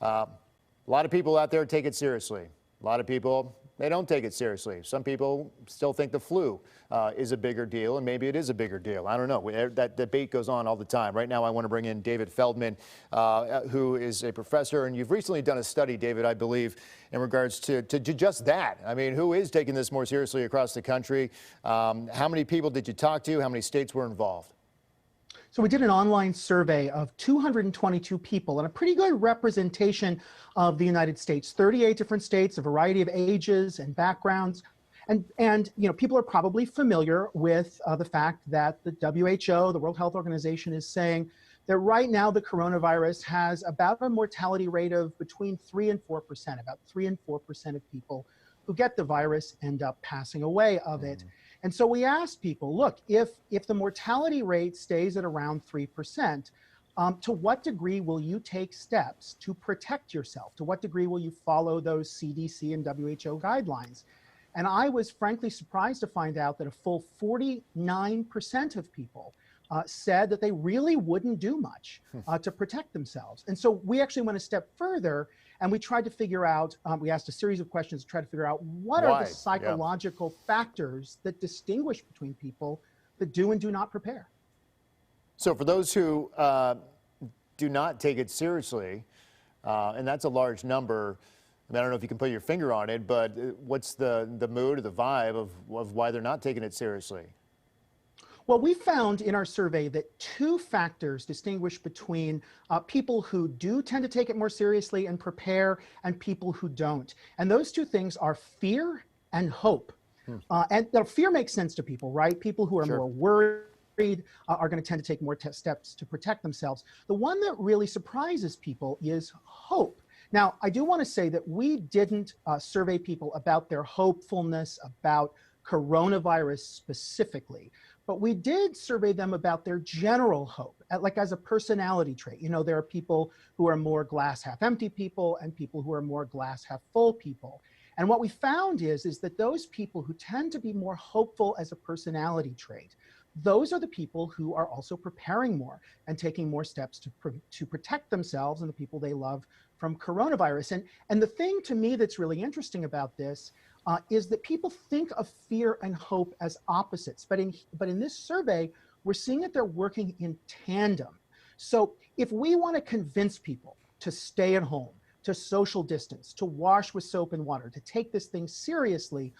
A lot of people out there take it seriously. A lot of people, they don't take it seriously. Some people still think the flu is a bigger deal, and maybe it is a bigger deal. I don't know. That debate goes on all the time. Right now, I want to bring in David Feldman, who is a professor, and you've recently done a study, David, I believe, in regards to just that. I mean, who is taking this more seriously across the country? How many people did you talk to? How many states were involved? So we did an online survey of 222 people and a pretty good representation of the United States, 38 different states, a variety of ages and backgrounds. And you know, people are probably familiar with the fact that the WHO, the World Health Organization, is saying that right now the coronavirus has about a mortality rate of between 3 and 4%. About 3 and 4% of people who get the virus end up passing away of it. And so we asked people, look, if the mortality rate stays at around 3%, to what degree will you take steps to protect yourself? To what degree will you follow those CDC and WHO guidelines? And I was frankly surprised to find out that a full 49% of people said that they really wouldn't do much to protect themselves. And so we actually went a step further and we tried to figure out, we asked a series of questions to try to figure out what are the psychological factors that distinguish between people that do and do not prepare. So for those who do not take it seriously, and that's a large number, I don't know if you can put your finger on it, but what's the mood or the vibe of why they're not taking it seriously? Well, we found in our survey that 2 factors distinguish between people who do tend to take it more seriously and prepare and people who don't. And those 2 things are fear and hope. And fear makes sense to people, right? People who are more worried are going to tend to take more steps to protect themselves. The one that really surprises people is hope. Now, I do want to say that we didn't survey people about their hopefulness about coronavirus specifically, but we did survey them about their general hope, like as a personality trait. You know, there are people who are more glass half empty people and people who are more glass half full people. And what we found is that those people who tend to be more hopeful as a personality trait, those are the people who are also preparing more and taking more steps to protect themselves and the people they love from coronavirus. And the thing to me that's really interesting about this is that people think of fear and hope as opposites. But in this survey, we're seeing that they're working in tandem. So if we want to convince people to stay at home, to social distance, to wash with soap and water, to take this thing seriously,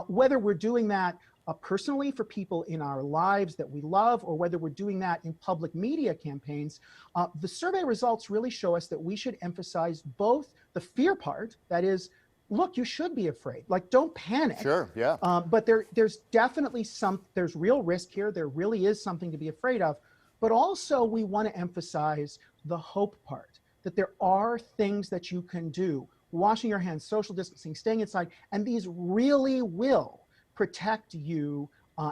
whether we're doing that personally for people in our lives that we love, or whether we're doing that in public media campaigns, the survey results really show us that we should emphasize both the fear part, that is, look, you should be afraid, like don't panic. Sure, yeah. But there's definitely there's real risk here. There really is something to be afraid of. But also we want to emphasize the hope part, that there are things that you can do, washing your hands, social distancing, staying inside, and these really will protect you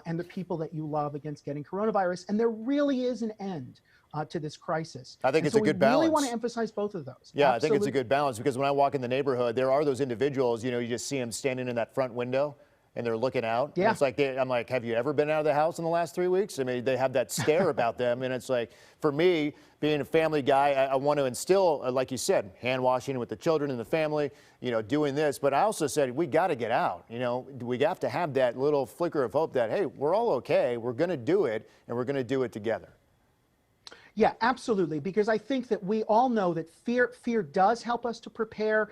and the people that you love against getting coronavirus. And there really is an end to this crisis. I think it's a good balance. We really want to emphasize both of those. Yeah, absolutely. I think it's a good balance, because when I walk in the neighborhood, there are those individuals, you know, you just see them standing in that front window and they're looking out. Yeah. And it's like, I'm like, have you ever been out of the house in the last 3 weeks? I mean, they have that stare about them. And it's like, for me, being a family guy, I want to instill, like you said, hand washing with the children and the family, you know, doing this. But I also said, we got to get out. You know, we have to have that little flicker of hope that, hey, we're all okay. We're going to do it, and we're going to do it together. Yeah, absolutely. Because I think that we all know that fear does help us to prepare.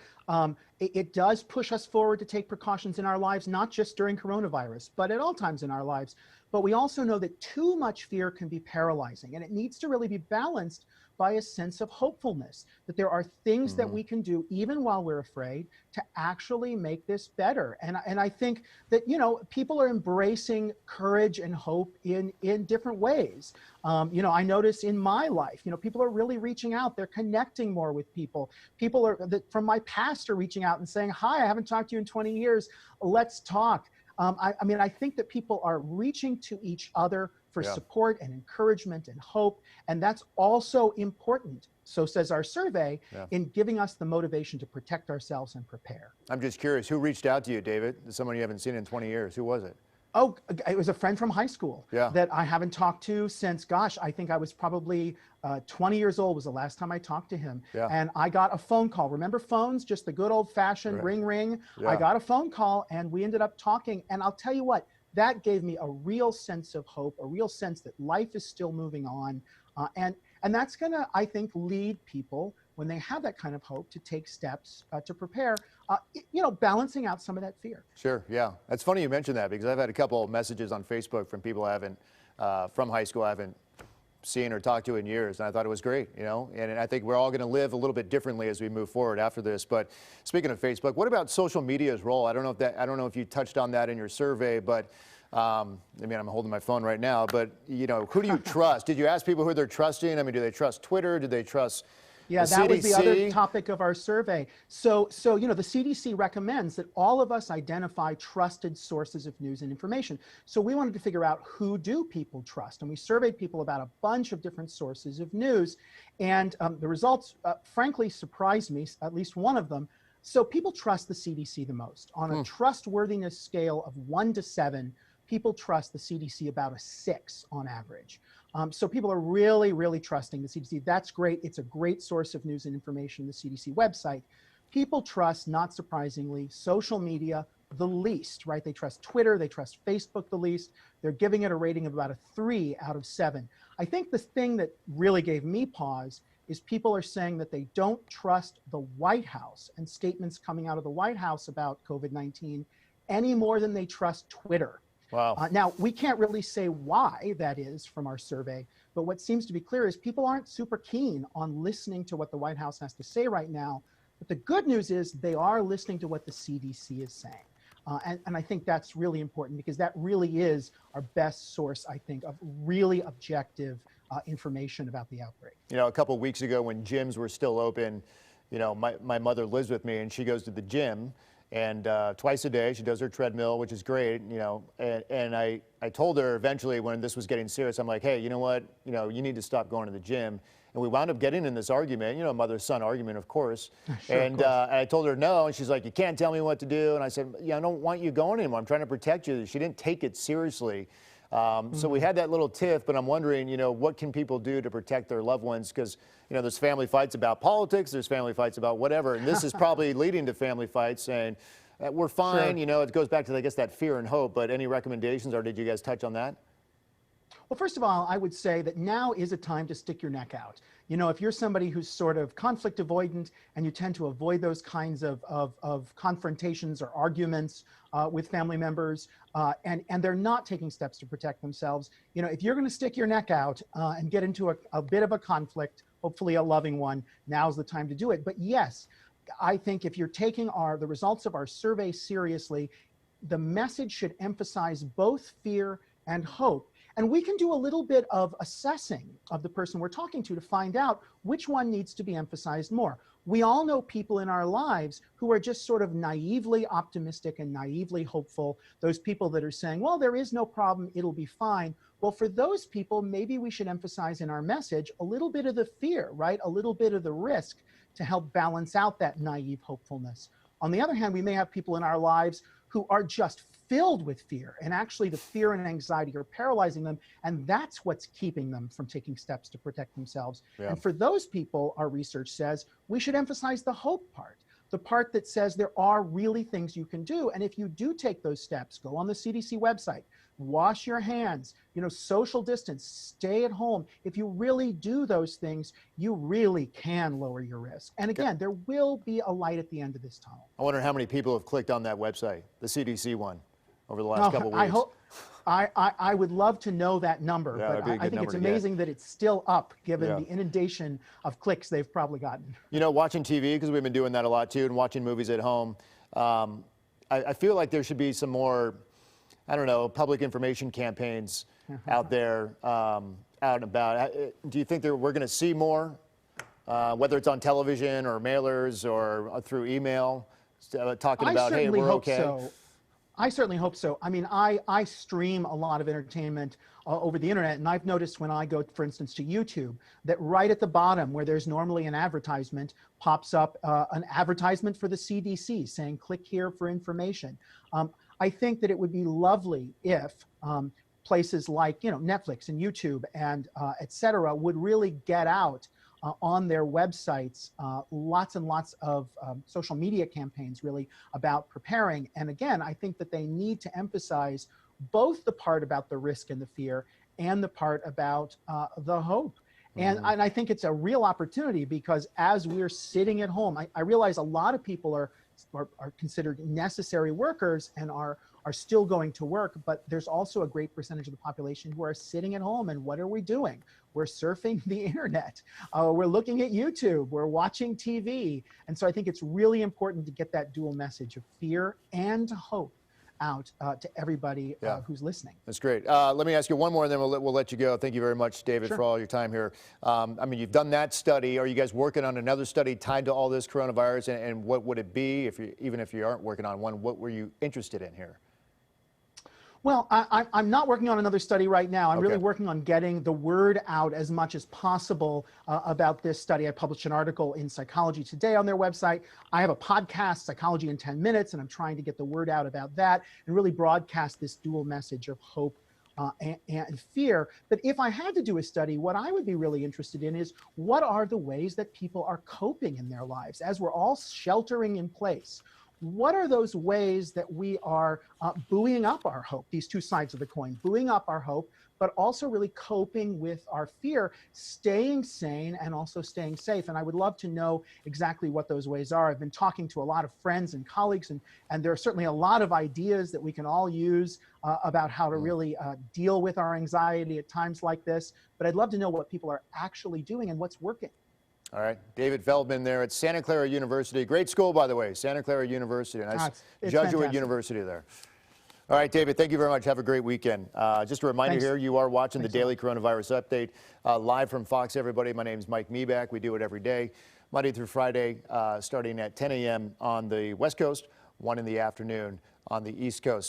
It does push us forward to take precautions in our lives, not just during coronavirus, but at all times in our lives. But we also know that too much fear can be paralyzing, and it needs to really be balanced by a sense of hopefulness, that there are things that we can do even while we're afraid to actually make this better. And I think that, you know, people are embracing courage and hope in different ways. You know, I notice in my life, you know, people are really reaching out. They're connecting more with people. People from my past are reaching out and saying, hi, I haven't talked to you in 20 years. Let's talk. I mean, I think that people are reaching to each other for support and encouragement and hope. And that's also important, so says our survey, in giving us the motivation to protect ourselves and prepare. I'm just curious, who reached out to you, David? Someone you haven't seen in 20 years. Who was it? Oh, it was a friend from high school Yeah. that I haven't talked to since, gosh, I think I was probably 20 years old was the last time I talked to him. Yeah. And I got a phone call. Remember phones, just the good old fashioned Right. ring, ring. I Yeah. got a phone call and we ended up talking. And I'll tell you what, that gave me a real sense of hope, a real sense that life is still moving on. And that's going to, I think, lead people when they have that kind of hope to take steps to prepare, balancing out some of that fear. Sure. Yeah. It's funny you mentioned that because I've had a couple of messages on Facebook from people I haven't, from high school I haven't seen or talked to in years. And I thought it was great, and I think we're all going to live a little bit differently as we move forward after this. But speaking of Facebook, what about social media's role? I don't know if you touched on that in your survey, but I'm holding my phone right now, but who do you trust? Did you ask people who they're trusting? I mean, do they trust Twitter? Do they trust Yeah, the that CDC? was the other topic of our survey. So the CDC recommends that all of us identify trusted sources of news and information. So we wanted to figure out who do people trust, and we surveyed people about a bunch of different sources of news, and the results, frankly, surprised me. At least one of them. So people trust the CDC the most. On a trustworthiness scale of 1 to 7, people trust the CDC about a 6 on average. So people are really, really trusting the CDC. That's great. It's a great source of news and information, the CDC website. People trust, not surprisingly, social media the least, right? They trust Twitter, they trust Facebook the least. They're giving it a rating of about a 3 out of 7. I think the thing that really gave me pause is people are saying that they don't trust the White House and statements coming out of the White House about COVID-19 any more than they trust Twitter. Wow. Now, we can't really say why that is from our survey, but what seems to be clear is people aren't super keen on listening to what the White House has to say right now. But the good news is they are listening to what the CDC is saying. And I think that's really important because that really is our best source, I think, of really objective information about the outbreak. A couple of weeks ago when gyms were still open, my mother lives with me and she goes to the gym. And twice a day, she does her treadmill, which is great, and I told her eventually when this was getting serious, I'm like, hey, you know what, you need to stop going to the gym. And we wound up getting in this argument, mother-son argument, of course. Sure, and of course. I told her no, and she's like, you can't tell me what to do. And I said, yeah, I don't want you going anymore. I'm trying to protect you. She didn't take it seriously. So we had that little tiff, but I'm wondering, what can people do to protect their loved ones? Because, there's family fights about politics, there's family fights about whatever, and this is probably leading to family fights saying, we're fine, Sure. It goes back to, I guess, that fear and hope, but any recommendations, or did you guys touch on that? Well, first of all, I would say that now is a time to stick your neck out. If you're somebody who's sort of conflict avoidant and you tend to avoid those kinds of confrontations or arguments with family members, and they're not taking steps to protect themselves, if you're going to stick your neck out and get into a bit of a conflict, hopefully a loving one, now's the time to do it. But yes, I think if you're taking the results of our survey seriously, the message should emphasize both fear and hope. And we can do a little bit of assessing of the person we're talking to find out which one needs to be emphasized more. We all know people in our lives who are just sort of naively optimistic and naively hopeful. Those people that are saying, well, there is no problem, it'll be fine. Well, for those people, maybe we should emphasize in our message a little bit of the fear, right? A little bit of the risk to help balance out that naive hopefulness. On the other hand, we may have people in our lives who are just filled with fear, and actually the fear and anxiety are paralyzing them, and that's what's keeping them from taking steps to protect themselves. Yeah. And for those people, our research says we should emphasize the hope part, the part that says there are really things you can do. And if you do take those steps, go on the CDC website, wash your hands, social distance, stay at home. If you really do those things, you really can lower your risk. And again, there will be a light at the end of this tunnel. I wonder how many people have clicked on that website, the CDC one, over the last couple of weeks. I would love to know that number, Yeah, that'd but be a good I think number it's to get. amazing that it's still up given Yeah. the inundation of clicks they've probably gotten. Watching TV, because we've been doing that a lot too, and watching movies at home, I feel like there should be some more, I don't know, public information campaigns out there, out and about. Do you think we're going to see more, whether it's on television or mailers or through email, talking about, hey, we're okay? So. I certainly hope so. I mean, I stream a lot of entertainment over the internet, and I've noticed when I go, for instance, to YouTube, that right at the bottom where there's normally an advertisement pops up an advertisement for the CDC saying, click here for information. I think that it would be lovely if places like Netflix and YouTube and et cetera would really get out on their websites lots and lots of social media campaigns really about preparing. And again, I think that they need to emphasize both the part about the risk and the fear and the part about the hope. And I think it's a real opportunity because as we're sitting at home, I realize a lot of people are considered necessary workers and are still going to work, but there's also a great percentage of the population who are sitting at home. And what are we doing? We're surfing the internet. We're looking at YouTube. We're watching TV. And so I think it's really important to get that dual message of fear and hope out to everybody who's listening. That's great. Let me ask you one more, and then we'll let you go. Thank you very much, David, for all your time here. I mean, you've done that study. Are you guys working on another study tied to all this coronavirus? And what would it be, even if you aren't working on one? What were you interested in here? Well, I'm not working on another study right now. I'm really working on getting the word out as much as possible about this study. I published an article in Psychology Today on their website. I have a podcast, Psychology in 10 Minutes, and I'm trying to get the word out about that and really broadcast this dual message of hope and fear. But if I had to do a study, what I would be really interested in is what are the ways that people are coping in their lives as we're all sheltering in place? What are those ways that we are buoying up our hope, these two sides of the coin, buoying up our hope, but also really coping with our fear, staying sane and also staying safe? And I would love to know exactly what those ways are. I've been talking to a lot of friends and colleagues, and there are certainly a lot of ideas that we can all use about how to really deal with our anxiety at times like this. But I'd love to know what people are actually doing and what's working. All right, David Feldman there at Santa Clara University. Great school, by the way, Santa Clara University. Nice it's Jesuit fantastic. University there. All right, David, thank you very much. Have a great weekend. Just a reminder here, you are watching the Daily Coronavirus Update live from Fox, everybody. My name is Mike Meback. We do it every day, Monday through Friday, starting at 10 a.m. on the West Coast, 1 in the afternoon on the East Coast.